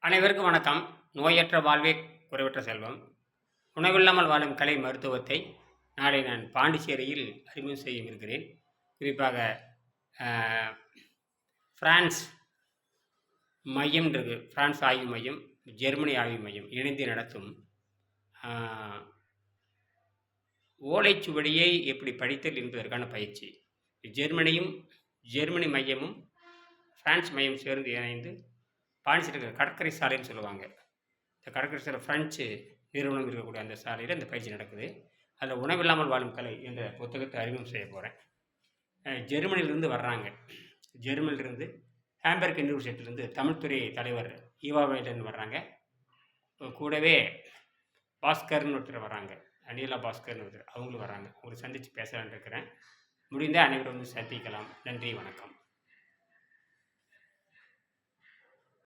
அனைவருக்கும் வணக்கம். நோயற்ற வாழ்வே குறைவற்ற செல்வம். உணவில்லாமல் வாழும் கலை மருத்துவத்தை நாளை நான் பாண்டிச்சேரியில் அறிமுகம் செய்ய இருக்கிறேன். குறிப்பாக பிரான்ஸ் மையம் இருக்கு. பிரான்ஸ் ஆய்வு மையம், ஜெர்மனி ஆய்வு மையம் இணைந்து நடத்தும் ஓலைச்சுவடியை எப்படி படித்தல் என்பதற்கான பயிற்சி. ஜெர்மனி மையமும் பிரான்ஸ் மையம் சேர்ந்து இணைந்து பாண்டிச்சேரி கடற்கரை சாலைன்னு சொல்லுவாங்க. இந்த கடற்கரை சாலை பிரெஞ்சு நிறுவனம் இருக்கக்கூடிய அந்த சாலையில் இந்த பயிற்சி நடக்குது. அதில் உணவில்லாமல் வாழும் கலை என்ற புத்தகத்தை அறிமுகம் செய்ய போகிறேன். ஜெர்மனியிலிருந்து வர்றாங்க. ஜெர்மனிலிருந்து ஹாம்பர்க் யூனிவர்சிட்டியிலேருந்து தமிழ்துறை தலைவர் ஈவாவேலன் வர்றாங்க. கூடவே பாஸ்கர்னு ஒருத்தர் வர்றாங்க. அனிலா பாஸ்கர்னு ஒருத்தர் அவங்களும் வர்றாங்க. அவங்களை சந்தித்து பேசலான்னு இருக்கிறேன். முடிந்தால் அனைவரும் வந்து சந்திக்கலாம். நன்றி, வணக்கம்.